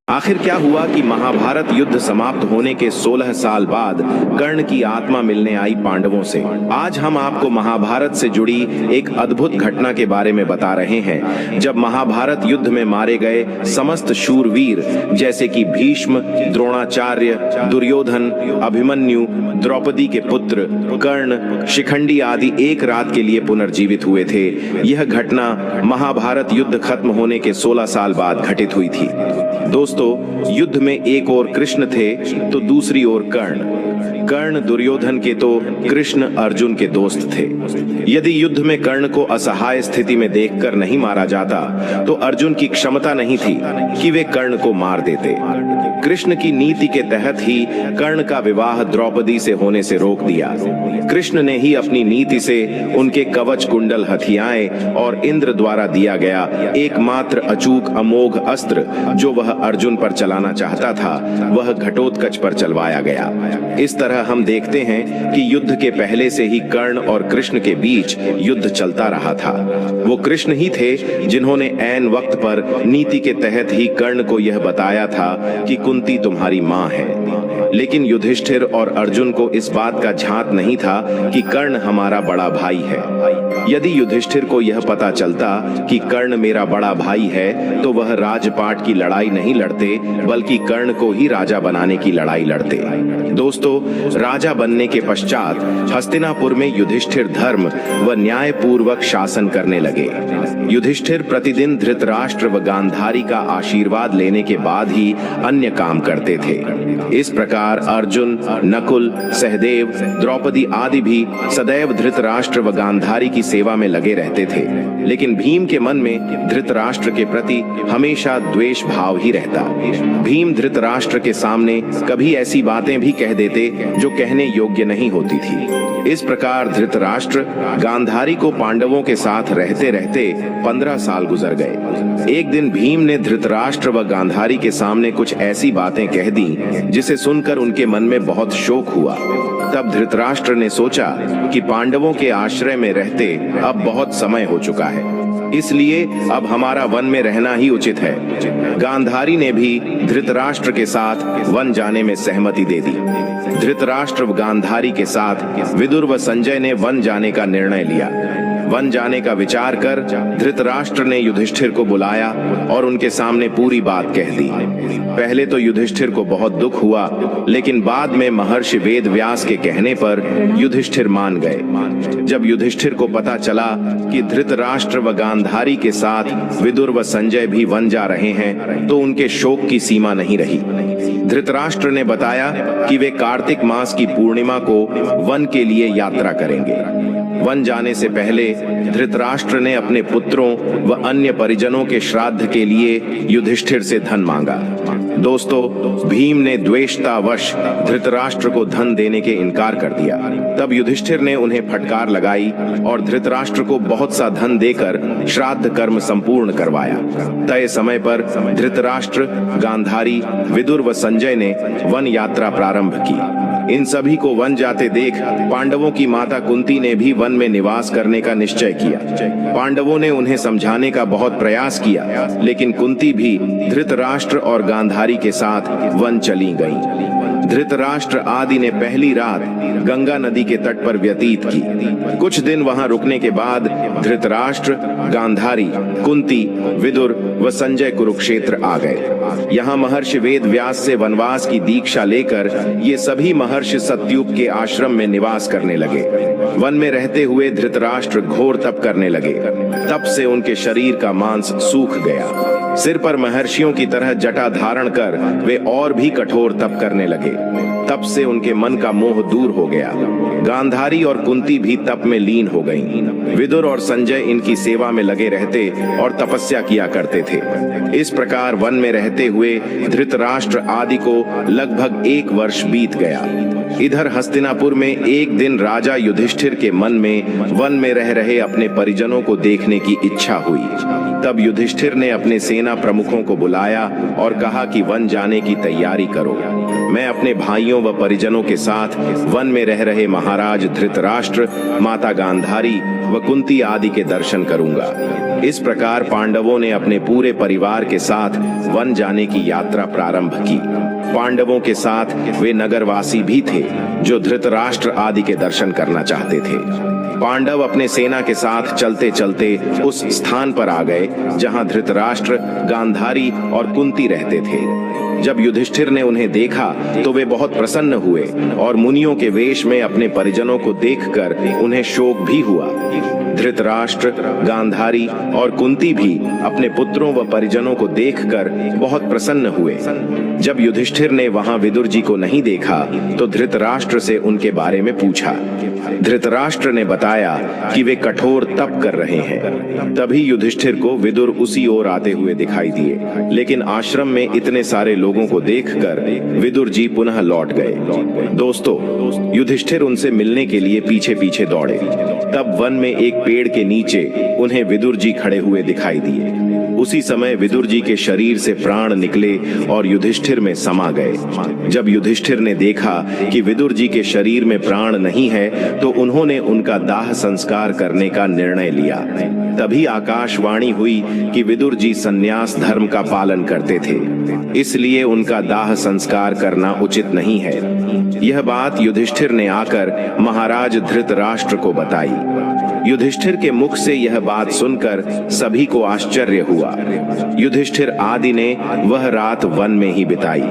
आखिर क्या हुआ कि महाभारत युद्ध समाप्त होने के 16 साल बाद कर्ण की आत्मा मिलने आई पांडवों से। आज हम आपको महाभारत से जुड़ी एक अद्भुत घटना के बारे में बता रहे हैं। जब महाभारत युद्ध में मारे गए समस्त शूरवीर जैसे कि भीष्म, द्रोणाचार्य, दुर्योधन, अभिमन्यु, द्रौपदी के पुत्र कर्ण, शिखंडी आदि एक रात के लिए पुनर्जीवित हुए थे। यह घटना महाभारत युद्ध खत्म होने के 16 साल बाद घटित हुई थी। दोस्तों, युद्ध में एक ओर कृष्ण थे तो दूसरी ओर कर्ण दुर्योधन के तो कृष्ण अर्जुन के दोस्त थे। यदि युद्ध में कर्ण को असहाय स्थिति में देखकर नहीं मारा जाता तो अर्जुन की क्षमता नहीं थी कि वे कर्ण को मार देते। कृष्ण की नीति के तहत ही कर्ण का विवाह द्रौपदी से होने से रोक दिया। कृष्ण ने ही अपनी नीति से उनके कवच कुंडल, हथियाएं और इंद्र द्वारा दिया गया एकमात्र अचूक अमोघ अस्त्र जो वह अर्जुन पर चलाना चाहता था, वह घटोत्कच पर चलवाया गया। इस तरह हम देखते हैं कि युद्ध के पहले से ही कर्ण और कृष्ण के बीच युद्ध चलता रहा था। वो कृष्ण ही थे जिन्होंने ऐन वक्त पर नीति के तहत ही कर्ण को यह बताया था कि कुंती तुम्हारी मां है। लेकिन युधिष्ठिर और अर्जुन को इस बात का झांक नहीं था कि कर्ण हमारा बड़ा भाई है। यदि युधिष्ठिर को यह पता चलता कि कर्ण मेरा बड़ा भाई है तो वह राजपाट की लड़ाई नहीं लड़ते, बल्कि कर्ण को ही राजा बनाने की लड़ाई लड़ते। दोस्तों, राजा बनने के पश्चात हस्तिनापुर में युधिष्ठिर धर्म व न्याय पूर्वक शासन करने लगे। युधिष्ठिर प्रतिदिन धृतराष्ट्र व गांधारी का आशीर्वाद लेने के बाद ही अन्य काम करते थे। इस प्रकार अर्जुन, नकुल, सहदेव, द्रौपदी आदि भी सदैव धृतराष्ट्र व गांधारी की सेवा में लगे रहते थे। लेकिन भीम के मन में धृतराष्ट्र के प्रति हमेशा द्वेष भाव ही रहता। भीम धृतराष्ट्र के सामने कभी ऐसी बातें भी कह देते जो कहने योग्य नहीं होती थी। इस प्रकार धृतराष्ट्र गांधारी को पांडवों के साथ रहते रहते 15 साल गुजर गए। एक दिन भीम ने धृतराष्ट्र व गांधारी के सामने कुछ ऐसी बातें कह दी जिसे सुनकर उनके मन में बहुत शोक हुआ। तब धृतराष्ट्र ने सोचा कि पांडवों के आश्रय में रहते अब बहुत समय हो चुका है, इसलिए अब हमारा वन में रहना ही उचित है। गांधारी ने भी धृतराष्ट्र के साथ वन जाने में सहमति दे दी। धृतराष्ट्र व गांधारी के साथ विदुर व संजय ने वन जाने का निर्णय लिया। वन जाने का विचार कर धृतराष्ट्र ने युधिष्ठिर को बुलाया और उनके सामने पूरी बात कह दी। पहले तो युधिष्ठिर को बहुत दुख हुआ, लेकिन बाद में महर्षि वेद व्यास के कहने पर युधिष्ठिर मान गए। जब युधिष्ठिर को पता चला कि धृतराष्ट्र व गांधारी के साथ विदुर व संजय भी वन जा रहे हैं तो उनके शोक की सीमा नहीं रही। धृतराष्ट्र ने बताया कि वे कार्तिक मास की पूर्णिमा को वन के लिए यात्रा करेंगे। वन जाने से पहले धृतराष्ट्र ने अपने पुत्रों व अन्य परिजनों के श्राद्ध के लिए युधिष्ठिर से धन मांगा। दोस्तों, भीम ने द्वेषतावश धृतराष्ट्र को धन देने के इनकार कर दिया। तब युधिष्ठिर ने उन्हें फटकार लगाई और धृतराष्ट्र को बहुत सा धन देकर श्राद्ध कर्म संपूर्ण करवाया। तय समय पर धृतराष्ट्र, गांधारी, विदुर व संजय ने वन यात्रा प्रारंभ की। इन सभी को वन जाते देख पांडवों की माता कुंती ने भी वन में निवास करने का निश्चय किया। पांडवों ने उन्हें समझाने का बहुत प्रयास किया, लेकिन कुंती भी धृतराष्ट्र और गांधारी के साथ वन चली गईं। धृतराष्ट्र आदि ने पहली रात गंगा नदी के तट पर व्यतीत की। कुछ दिन वहां रुकने के बाद धृतराष्ट्र, गांधारी, कुंती, विदुर व संजय कुरुक्षेत्र आ गए। यहाँ महर्षि वेद व्यास से वनवास की दीक्षा लेकर ये सभी महर्षि सतयुग के आश्रम में निवास करने लगे। वन में रहते हुए धृतराष्ट्र घोर तप करने लगे। तप से उनके शरीर का मांस सूख गया। सिर पर महर्षियों की तरह जटा धारण कर वे और भी कठोर तप करने लगे। तप से उनके मन का मोह दूर हो गया। गांधारी और कुंती भी तप में लीन हो गईं। विदुर और संजय इनकी सेवा में लगे रहते और तपस्या किया करते थे। इस प्रकार वन में रहते हुए धृतराष्ट्र आदि को लगभग 1 वर्ष बीत गया। इधर हस्तिनापुर में एक दिन राजा युधिष्ठिर के मन में वन में रह रहे अपने परिजनों को देखने की इच्छा हुई। तब युधिष्ठिर ने अपने सेना प्रमुखों को बुलाया और कहा कि वन जाने की तैयारी करो। मैं अपने भाइयों व परिजनों के साथ वन में रह रहे महाराज धृतराष्ट्र, माता गांधारी व कुंती आदि के दर्शन करूंगा। इस प्रकार पांडवों ने अपने पूरे परिवार के साथ वन जाने की यात्रा प्रारंभ की। पांडवों के साथ वे नगरवासी भी थे जो धृतराष्ट्र आदि के दर्शन करना चाहते थे। पांडव अपने सेना के साथ चलते चलते उस स्थान पर आ गए जहां धृतराष्ट्र, गांधारी और कुंती रहते थे। जब युधिष्ठिर ने उन्हें देखा तो वे बहुत प्रसन्न हुए और मुनियों के वेश में अपने परिजनों को देखकर उन्हें शोक भी हुआ। धृतराष्ट्र, गांधारी और कुंती भी अपने पुत्रों व परिजनों को देखकर बहुत प्रसन्न हुए। जब युधिष्ठिर ने वहां विदुर जी को नहीं देखा तो धृतराष्ट्र से उनके बारे में पूछा। धृतराष्ट्र ने बताया कि वे कठोर तप कर रहे हैं। तभी युधिष्ठिर को विदुर उसी ओर आते हुए दिखाई दिए, लेकिन आश्रम में इतने सारे लोगों को देखकर विदुर जी पुनः लौट गए। दोस्तों, युधिष्ठिर उनसे मिलने के लिए पीछे पीछे दौड़े। तब वन में एक पेड़ के नीचे उन्हें विदुर जी खड़े हुए दिखाई दिए। उसी समय विदुर जी के शरीर से प्राण निकले और युधिष्ठिर में समा गए। जब युधिष्ठिर ने देखा कि विदुर जी के शरीर में प्राण नहीं है तो उन्होंने उनका दाह संस्कार करने का निर्णय लिया। तभी आकाशवाणी हुई कि विदुर जी संन्यास धर्म का पालन करते थे, इसलिए उनका दाह संस्कार करना उचित नहीं है। यह बात युधिष्ठिर ने आकर महाराज धृतराष्ट्र को बताई। युधिष्ठिर के मुख से यह बात सुनकर सभी को आश्चर्य हुआ। युधिष्ठिर आदि ने वह रात वन में ही बिताई।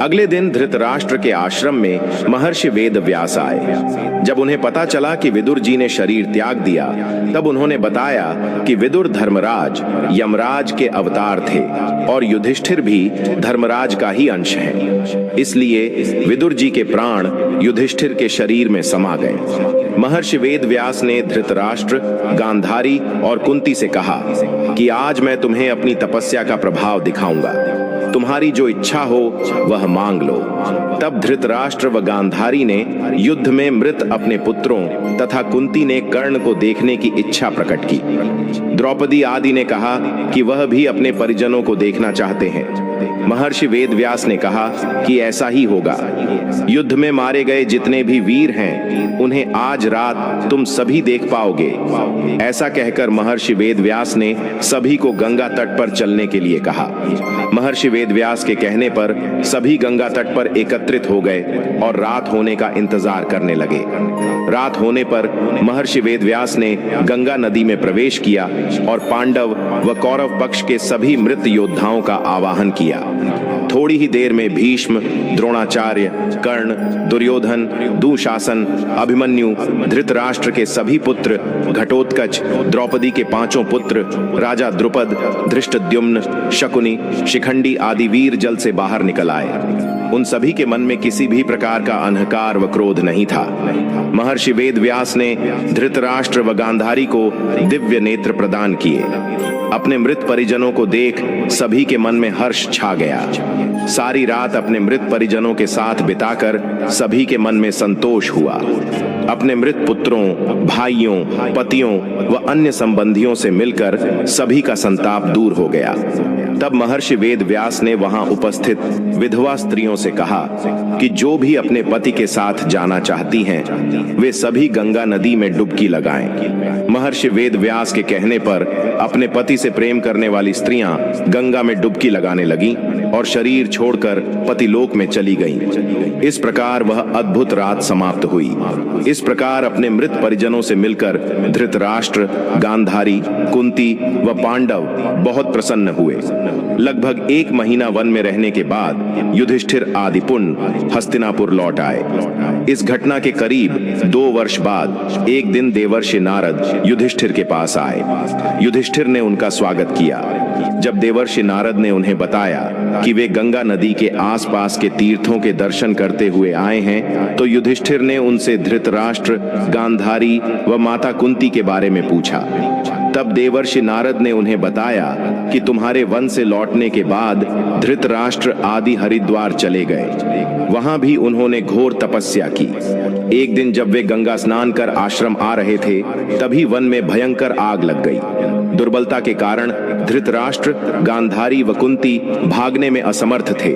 अगले दिन धृतराष्ट्र के आश्रम में महर्षि वेदव्यास आए। जब उन्हें पता चला कि विदुर जी ने शरीर त्याग दिया, तब उन्होंने बताया कि विदुर धर्मराज, यमराज के अवतार थे और युधिष्ठिर भी धर्मराज का ही अंश है। इसलिए विदुर जी के प्राण युधिष्ठिर के शरीर में समा गए। महर्षि वेदव्यास ने धृतराष्ट्र, गांधारी और कुंती से कहा कि आज मैं तुम्हें अपनी तपस्या का प्रभाव दिखाऊंगा। तुम्हारी जो इच्छा हो वह मांग लो। तब धृतराष्ट्र व गांधारी ने युद्ध में मृत अपने पुत्रों तथा कुंती ने कर्ण को देखने की इच्छा प्रकट की। द्रौपदी आदि ने कहा कि वह भी अपने परिजनों को देखना चाहते हैं। महर्षि वेदव्यास ने कहा कि ऐसा ही होगा। युद्ध में मारे गए जितने भी वीर हैं, उन्हें आज रात तुम सभी देख पाओगे। ऐसा कहकर महर्षि वेदव्यास ने सभी को गंगा तट पर चलने के लिए कहा। महर्षि वेदव्यास के कहने पर सभी गंगा तट पर एकत्रित हो गए और रात होने का इंतजार करने लगे। रात होने पर महर्षि वेदव्यास ने गंगा नदी में प्रवेश किया और पांडव व कौरव पक्ष के सभी मृत योद्धाओं का आवाहन किया। थोड़ी ही देर में भीष्म, द्रोणाचार्य, कर्ण, दुर्योधन, दुशासन, अभिमन्यु, धृतराष्ट्र के सभी पुत्र, घटोत्कच, द्रौपदी के 5 पुत्र, राजा द्रुपद, धृष्टद्युम्न, शकुनी, शिखंडी आदि वीर जल से बाहर निकल आए। उन सभी के मन में किसी भी प्रकार का अहंकार व क्रोध नहीं था। महर्षि वेदव्यास ने धृतराष्ट्र व गांधारी को दिव्य नेत्र प्रदान किए। अपने मृत परिजनों को देख सभी के मन में हर्ष छा गया। सारी रात अपने मृत परिजनों के साथ बिताकर सभी के मन में संतोष हुआ। अपने मृत पुत्रों, भाइयों, पतियों व अन्य संबंधियों से मिलकर सभी का संताप दूर हो गया। तब महर्षि वेदव्यास ने वहां उपस्थित विधवा स्त्रियों से कहा कि जो भी अपने पति के साथ जाना चाहती हैं, वे सभी गंगा नदी में डुबकी लगाएं। महर्षि वेदव्यास के कहने पर अपने पति से प्रेम करने वाली स्त्रियां गंगा में डुबकी लगाने लगीं और शरीर छोड़कर पतिलोक में चली गईं। इस प्रकार वह अद्भुत रात समाप्त हुई। इस प्रकार अपने मृत परिजनों से मिलकर धृतराष्ट्र, गांधारी, कुंती व पांडव बहुत प्रसन्न हुए। लगभग 1 महीना वन में रहने के बाद युधिष्ठिर आदि पुण्य हस्तिनापुर लौट आए। इस घटना के करीब 2 वर्ष बाद एक दिन देवर्षि नारद युधिष्ठिर के पास आए। युधिष्ठिर ने उनका स्वागत किया। जब देवर्षि नारद ने उन्हें बताया कि वे गंगा नदी के आसपास के तीर्थों के दर्शन करते हुए आए हैं, तो युधिष्ठिर ने उनसे धृतराष्ट्र, गांधारी व माता कुंती के बारे में पूछा। तब देवर्षि नारद ने उन्हें बताया कि तुम्हारे वन से लौटने के बाद धृतराष्ट्र आदि हरिद्वार चले गए। वहां भी उन्होंने घोर तपस्या की। एक दिन जब वे गंगा स्नान कर आश्रम आ रहे थे, तभी वन में भयंकर आग लग गई। दुर्बलता के कारण धृतराष्ट्र, गांधारी व कुंती भागने में असमर्थ थे,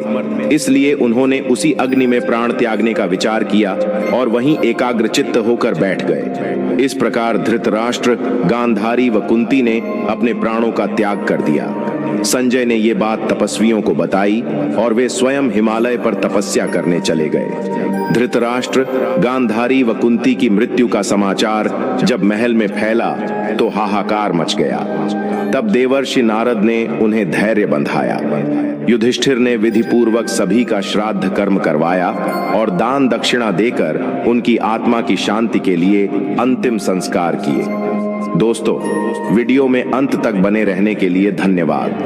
इसलिए उन्होंने उसी अग्नि में प्राण त्यागने का विचार किया और वहीं एकाग्रचित्त होकर बैठ गए। इस प्रकार धृतराष्ट्र, गांधारी व कुंती ने अपने प्राणों का त्याग कर दिया। संजय ने ये बात तपस्वियों को बताई और वे स्वयं हिमालय पर तपस्या करने चले गए। धृतराष्ट्र, गांधारी व कुंती की मृत्यु का समाचार जब महल में फैला तो हाहाकार मच गया। तब देवर्षि नारद ने उन्हें धैर्य बंधाया। युधिष्ठिर ने विधि पूर्वक सभी का श्राद्ध कर्म करवाया और दान दक्षिणा देकर उनकी आत्मा की शांति के लिए अंतिम संस्कार किए। दोस्तों, वीडियो में अंत तक बने रहने के लिए धन्यवाद।